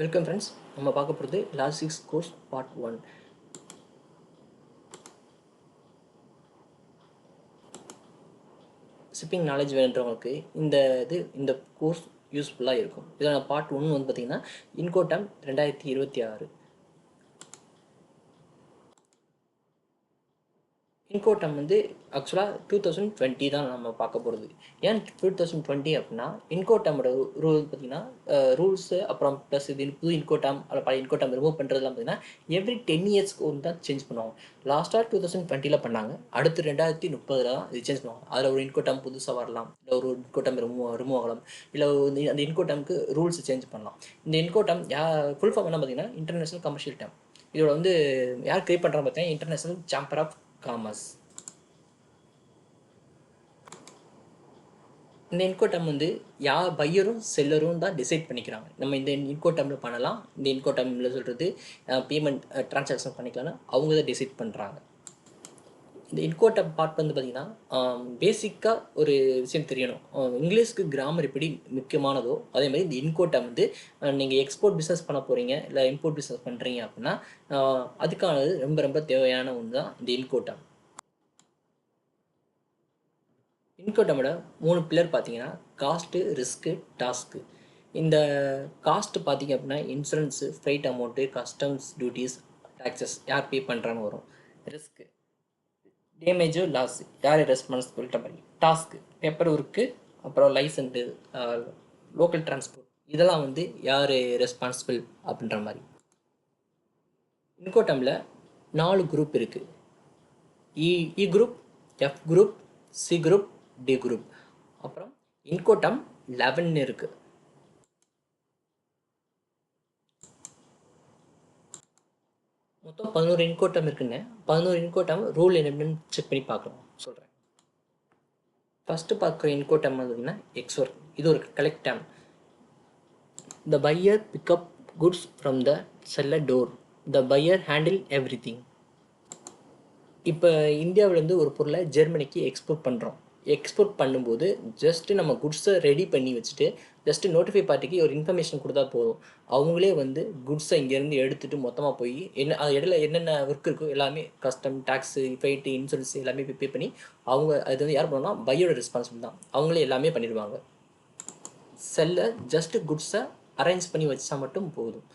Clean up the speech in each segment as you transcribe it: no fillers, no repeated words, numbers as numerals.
Welcome friends. நம்ம பார்க்க போகிறது logistics course part 1. Shipping knowledge வேணுன்றவங்களுக்கு இந்த கோர்ஸ் யூஸ்ஃபுல்லாக இருக்கும். இதில் பார்ட் 1 வந்து பார்த்திங்கன்னா இன்கோடம் 2026. இன்கோடம் வந்து ஆக்சுவலாக 2020 தான் நம்ம பார்க்க போகிறது. ஏன் 2020 அப்படின்னா இன்கோடமோட ரூல் பார்த்திங்கன்னா ரூல்ஸு அப்புறம் ப்ளஸ் இது புது இன்கோடம் அதில் பழைய இன்கோடம் ரிமூவ் பண்ணுறதுலாம் பார்த்திங்கன்னா எவ்ரி 10 இயர்ஸ்க்கு ஒன்று தான் சேஞ்ச் பண்ணுவாங்க. லாஸ்ட்டாக 2020 பண்ணாங்க. அடுத்து 2030 தான் இது சேஞ்ச் பண்ணுவாங்க. அதில் ஒரு இன்கோடம் புதுசாக வரலாம், இல்லை ஒரு இன்கோடம் ரிமூவ் ஆகலாம், இல்லை அந்த இன்கோடம்க்கு ரூல்ஸ் சேஞ்ச் பண்ணலாம். இந்த இன்கோடம் ஃபுல் ஃபார்ம் என்ன பார்த்திங்கன்னா இன்டர்நேஷ்னல் கமர்ஷியல் டேம். இதோட வந்து யார் கிரியேட் பண்ணுறாங்க பார்த்தீங்கன்னா இன்டர்நேஷ்னல் சேம்பர் ஆஃப் காமர்ஸ். இந்த இன்கோடம் வந்து பையரும் செல்லரும் தான் டிசைட் பண்ணிக்கிறாங்க. நம்ம இந்த இன்கோடமில் பண்ணலாம், இந்த இன்கோடமில் சொல்கிறது பேமெண்ட் ட்ரான்சாக்ஷன் பண்ணிக்கலாம்னு அவங்க தான் டிசைட் பண்ணுறாங்க. இந்த இன்கோடம் பார்ட் வந்து பார்த்திங்கன்னா பேசிக்காக ஒரு விஷயம் தெரியணும். இங்கிலீஷ்க்கு கிராமர் எப்படி முக்கியமானதோ அதே மாதிரி இந்த இன்கோடம் வந்து நீங்கள் எக்ஸ்போர்ட் பிஸ்னஸ் பண்ண போகிறீங்க இல்லை இம்போர்ட் பிஸ்னஸ் பண்ணுறீங்க அப்படின்னா அதுக்கானது ரொம்ப ரொம்ப தேவையான ஒன்று தான் இந்த இன்கோடம். இன்கோடமோட 3 பில்லர் பார்த்தீங்கன்னா காஸ்ட்டு, ரிஸ்க்கு, டாஸ்க்கு. இந்த காஸ்ட்டு பார்த்திங்க அப்படின்னா insurance, fried amount, customs duties, taxes யார் பே பண்ணுறான்னு வரும். ரிஸ்க்கு டேமேஜோ லாஸ் யார் ரெஸ்பான்சிபிலிட்ட மாதிரி. டாஸ்க்கு பேப்பர் ஒர்க்கு, அப்புறம் லைசன்ஸு, லோக்கல் டிரான்ஸ்போர்ட் இதெல்லாம் வந்து யார் ரெஸ்பான்சிபிள் அப்படின்ற மாதிரி. இன்கோடமில் 4 குரூப் இருக்குது. E group, F group, C group, D group. அப்புறம் இன்கோடம் 11 இருக்குது. மொத்தம் 11 இன்கோடம் இருக்குங்க. 11 இன்கோடம் ரூல் என்னன்னு செக் பண்ணி பார்க்கலாம் சொல்கிறேன். ஃபஸ்ட்டு பார்க்குற இன்கோடம் பார்த்தீங்கன்னா எக்ஸ் ஒர்க். இது ஒரு collect term. The buyer pickup goods from the seller door. The buyer handle everything. இப்போ இந்தியாவிலேருந்து ஒரு பொருளை ஜெர்மனிக்கு எக்ஸ்போர்ட் பண்ணுறோம். எக்ஸ்போர்ட் பண்ணும்போது ஜஸ்ட்டு நம்ம குட்ஸை ரெடி பண்ணி வச்சுட்டு ஜஸ்ட்டு நோட்டிஃபை பார்ட்டிக்கு ஒரு இன்ஃபர்மேஷன் கொடுத்தா போதும். அவங்களே வந்து குட்ஸை இங்கேருந்து எடுத்துகிட்டு மொத்தமாக போய் அது இடையில என்னென்ன ஒர்க் இருக்கோ எல்லாமே கஸ்டம், டேக்ஸு, ஃபைட்டு, இன்சூரன்ஸ் எல்லாமே பே பண்ணி அவங்க அது வந்து யார் பண்ணணும்னா பையோட ரெஸ்பான்சிபிள் தான். அவங்களே எல்லாமே பண்ணிடுவாங்க. செல்லர் ஜஸ்ட்டு குட்ஸை அரேஞ்ச் பண்ணி வச்சா மட்டும் போதும்.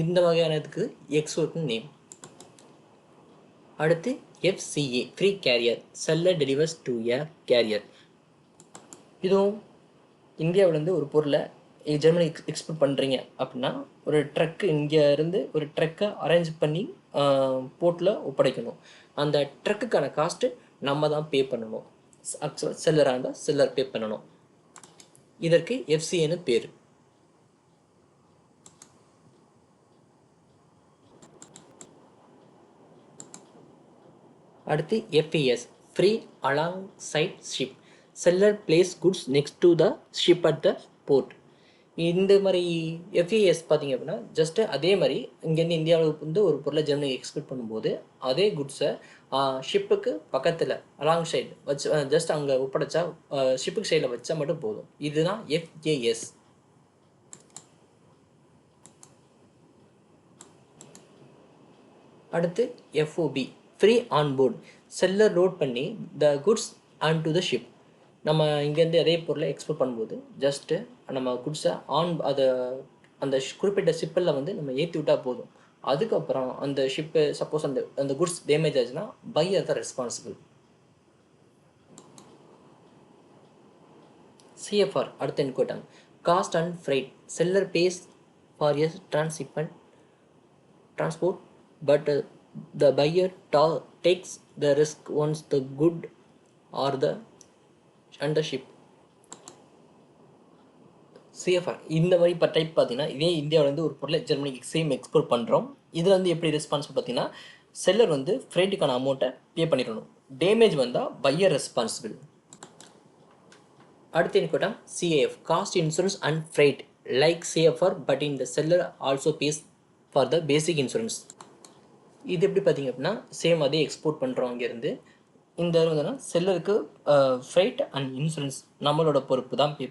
இந்த வகையானதுக்கு எக்ஸ் ஒர்க்னு நேம். அடுத்து FCA free carrier. Seller delivers to a carrier. இதுவும் இந்தியாவிலேருந்து ஒரு பொருளை ஜெர்மனி எக்ஸ்போர்ட் பண்ணுறீங்க அப்படின்னா ஒரு ட்ரக்கு இங்கேருந்து ஒரு ட்ரக்கை அரேஞ்ச் பண்ணி போர்ட்டில் ஒப்படைக்கணும். அந்த ட்ரக்குக்கான காஸ்ட்டு நம்ம தான் பே பண்ணணும். ஆக்சுவலாக செல்லராக இருந்தால் செல்லர் பே பண்ணணும். இதற்கு FCAன்னு பேர். அடுத்து FAS free alongside ship. Seller place goods next to the ship at the port. இந்த மாதிரி FAS பார்த்திங்க அப்படின்னா ஜஸ்ட்டு அதே மாதிரி இங்கேருந்து இந்தியாவில் வந்து ஒரு பொருளை ஜெர்மனி எக்ஸ்போர்ட் பண்ணும்போது அதே குட்ஸை ஷிப்புக்கு பக்கத்தில் அலாங் சைடு வச்சு ஜஸ்ட் அங்கே ஒப்படைச்சா ஷிப்புக்கு சைடில் வச்சா மட்டும் போதும். இதுதான் FAS. அடுத்து FOB free on board. Seller load பண்ணி the goods on to the ship. நம்ம இங்கேருந்து அதே பொருளை எக்ஸ்போர்ட் பண்ணும்போது ஜஸ்ட்டு நம்ம குட்ஸை அந்த குறிப்பிட்ட ஷிப்பில் வந்து நம்ம ஏற்றி விட்டால் போதும். அதுக்கப்புறம் அந்த ஷிப்பு சப்போஸ் அந்த குட்ஸ் டேமேஜ் ஆச்சுன்னா பையர் தான் ரெஸ்பான்சிபிள். CFR அடுத்த incoterm cost and freight. Seller pays for a transport but the buyer takes the risk once the good or the under ship. CFR இந்த மாதிரி இப்போ டைப் பார்த்தீங்கன்னா இதே இந்தியாவிலேருந்து ஒரு பொருளை ஜெர்மனிக்கு சேம் எக்ஸ்போர்ட் பண்ணுறோம். இதில் வந்து எப்படி ரெஸ்பான்சிபிள் பார்த்தீங்கன்னா செல்லர் வந்து ஃப்ரைட்டுக்கான அமௌண்ட்டை பே பண்ணிடணும். டேமேஜ் வந்தால் பையர் ரெஸ்பான்சிபிள். அடுத்த incoterm CAF cost, insurance and freight like CFR but in the seller also pays for the basic insurance. இது எப்படி பார்த்திங்க அப்படின்னா சேம் அதே எக்ஸ்போர்ட் பண்ணுறோம் இங்கேருந்து. இந்த வந்துன்னா செல்லருக்கு ஃப்ரைட் அண்ட் இன்சூரன்ஸ் நம்மளோட பொறுப்பு தான் பே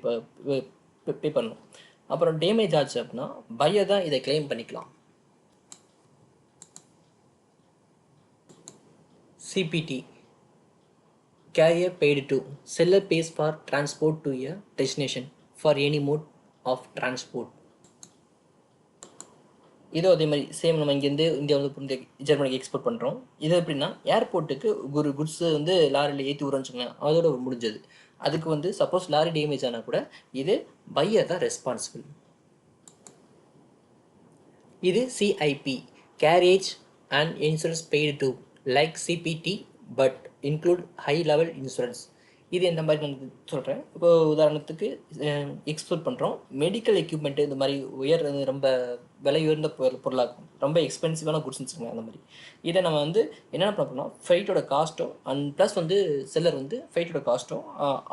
பண்ணணும். அப்புறம் டேமேஜ் ஆச்சு அப்படின்னா பையர் தான் இதை கிளைம் பண்ணிக்கலாம். CBT carrier paid to seller pays for transport to a destination for any mode of transport. இதோ அதே மாதிரி சேம் நம்ம இங்கேருந்து இந்தியா வந்து ஜெர்மனிக்கு எக்ஸ்போர்ட் பண்ணுறோம். இது எப்படின்னா ஏர்போர்ட்டுக்கு ஒரு குட்ஸ் வந்து லாரியில் ஏற்றி விட்றோன்னு வச்சுக்கோங்களேன், அதோட முடிஞ்சது. அதுக்கு வந்து சப்போஸ் லாரி டேமேஜ் ஆனால் கூட இது பையர் தான் ரெஸ்பான்சிபிள். இது CIP carriage and insurance paid to like CPT but include high level insurance. இது எந்த மாதிரி நான் சொல்கிறேன். இப்போ உதாரணத்துக்கு எக்ஸ்போர்ட் பண்ணுறோம், மெடிக்கல் எக்யூப்மெண்ட்டு இந்த மாதிரி ரொம்ப விலை உயர்ந்த பொருளாகும், ரொம்ப எக்ஸ்பென்சிவான குட்ஸ்ன்னு வச்சுக்கோங்க. அந்த மாதிரி இதை நம்ம வந்து என்னென்ன பண்ணோம்னா ஃப்ளைட்டோட காஸ்ட்டும் அண்ட் ப்ளஸ் வந்து செல்லர் வந்து ஃப்ளைட்டோட காஸ்ட்டும்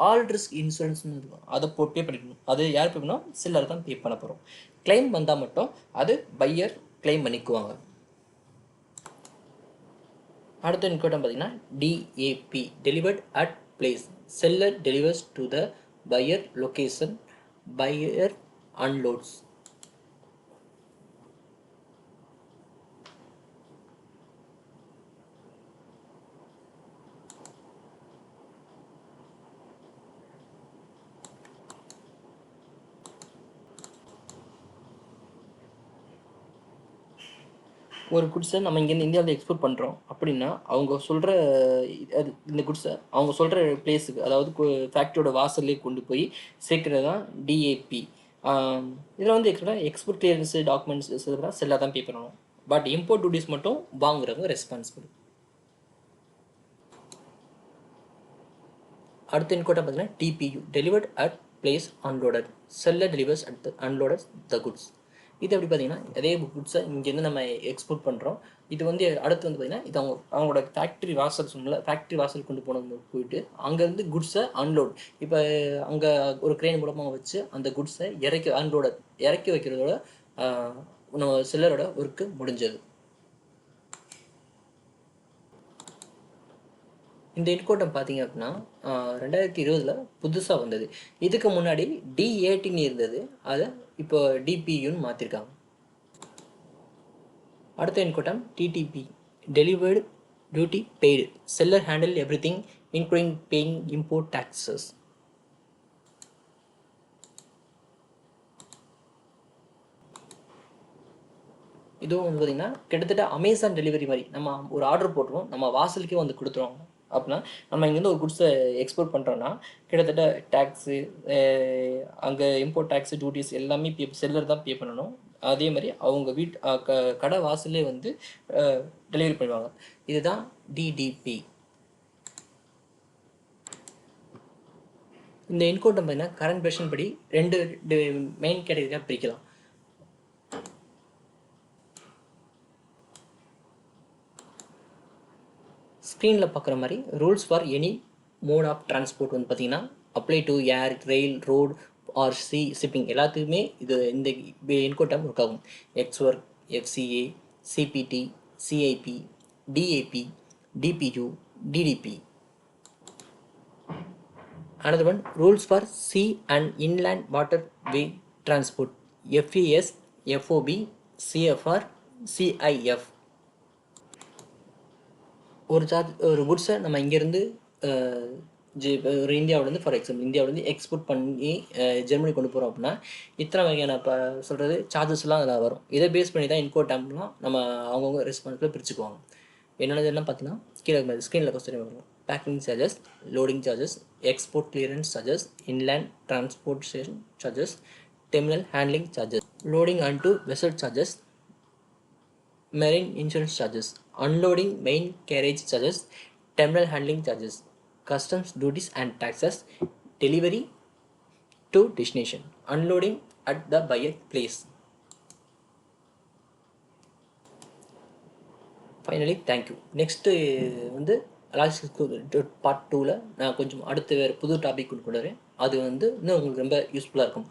ஆல் ரிஸ்க் இன்சூரன்ஸ்னு இருக்கும், அதை பே பண்ணிக்கணும். அது யார் பே பண்ணால் செல்லர் தான் பே பண்ண போகிறோம். கிளைம் வந்தால் மட்டும் அது பையர் கிளைம் பண்ணிக்குவாங்க. அடுத்த இன்கோட்டம் பார்த்தீங்கன்னா DAP delivered at place. Seller delivers to the buyer location, buyer unloads. ஒரு குட்ஸை நம்ம இங்கேருந்து இந்தியாவில் எக்ஸ்போர்ட் பண்ணுறோம் அப்படின்னா அவங்க சொல்கிற இந்த குட்ஸை அவங்க சொல்கிற பிளேஸுக்கு, அதாவது ஃபேக்ட்ரியோட வாசல்லே கொண்டு போய் சேர்க்குறது தான் டிஏபி. இதில் வந்து எக்ஸ்போர்ட் கிளியரன்ஸு டாக்குமெண்ட்ஸ் இதெல்லாம் செல்லாக தான் பே பண்ணணும். பட் இம்போர்ட் டியூட்டிஸ் மட்டும் வாங்குறவங்க ரெஸ்பான்சிபிள். அடுத்த இன்கோட்டை பார்த்தீங்கன்னா TPU delivered at place unloaded. Seller delivers at the unloaded the goods. இது எப்படி பார்த்தீங்கன்னா அதே குட்ஸை இங்கேருந்து நம்ம எக்ஸ்போர்ட் பண்ணுறோம். இது வந்து அடுத்து வந்து பார்த்தீங்கன்னா இது அவங்களோட ஃபேக்ட்ரி வாசல் சொன்னல, ஃபேக்ட்ரி வாசல் கொண்டு போயிட்டு அங்கேருந்து குட்ஸை அன்லோட், இப்போ அங்கே ஒரு க்ரெயின் மூலமாக வச்சு அந்த குட்ஸை இறக்கி வைக்கிறதோட நம்ம செல்லரோட ஒர்க்கு முடிஞ்சது. இந்த இன்கோட்டம் பார்த்தீங்க அப்படின்னா 2020 புதுசாக வந்தது. இதுக்கு முன்னாடி D18 இருந்தது, அதை இப்போ டிபியூன்னு மாற்றிருக்காங்க. அடுத்த incoterm DDP delivered duty paid. Seller handle everything including paying import taxes. இதுவும் வந்து பார்த்திங்கன்னா கிட்டத்தட்ட அமேசான் டெலிவரி மாதிரி, நம்ம ஒரு ஆர்டர் போட்டுருவோம், நம்ம வாசலுக்கே வந்து கொடுத்துருவோம். அப்படின்னா நம்ம இங்கேருந்து ஒரு குட்ஸை எக்ஸ்போர்ட் பண்ணுறோன்னா கிட்டத்தட்ட டேக்ஸு, அங்கே இம்போர்ட் டேக்ஸு டியூட்டிஸ் எல்லாமே செல்லர் தான் பே பண்ணணும். அதே மாதிரி அவங்க கடை வாசல்லே வந்து டெலிவரி பண்ணுவாங்க. இதுதான் டிடிபி. இந்த இன்கோட்டம் பார்த்தீங்கன்னா கரண்ட் வெர்ஷன் படி 2 மெயின் கேட்டகரியாக பிரிக்கலாம். ஸ்க்ரீனில் பார்க்குற மாதிரி rules for any mode of transport வந்து பார்த்திங்கன்னா apply to air, rail, road or shipping எல்லாத்துக்குமே இந்த இன்கோட்டம் ஒர்க் ஆகும். Ex work, FCA, CPT, CIP, DAP, DPU, DDP. Another one, rules for sea and inland waterway transport, FES, FOB, CFR, CIF. ஒரு குட்ஸை நம்ம இங்கேருந்து ஒரு இந்தியாவிலேருந்து, ஃபார் எக்ஸாம்பிள் இந்தியாவிலேருந்து எக்ஸ்போர்ட் பண்ணி ஜெர்மனி கொண்டு போகிறோம் அப்படின்னா இத்தனை வகையான சொல்கிறது சார்ஜஸ்லாம் அதில் வரும். இதை பேஸ் பண்ணி தான் இன்கோட்டம்லாம் நம்ம அவங்கவுங்க ரெஸ்பான்சிபிளாக பிரிச்சுக்குவாங்க. என்னென்னதெல்லாம் பார்த்தீங்கன்னா கீழே ஸ்க்ரீனில் கொஸ்டின் வரும். Packing charges, loading charges, export clearance charges, inland transportation charges, terminal handling charges, loading on to vessel charges, marine insurance charges, unloading main carriage charges, terminal handling charges, customs duties and taxes, delivery to destination, unloading at the buyer place. Finally, thank you. Next வந்து logistics part 2ல் நான் கொஞ்சம் அடுத்து வேறு புது topic கொண்டு வரேன். அது வந்து இன்னும் உங்களுக்கு ரொம்ப யூஸ்ஃபுல்லாக இருக்கும்.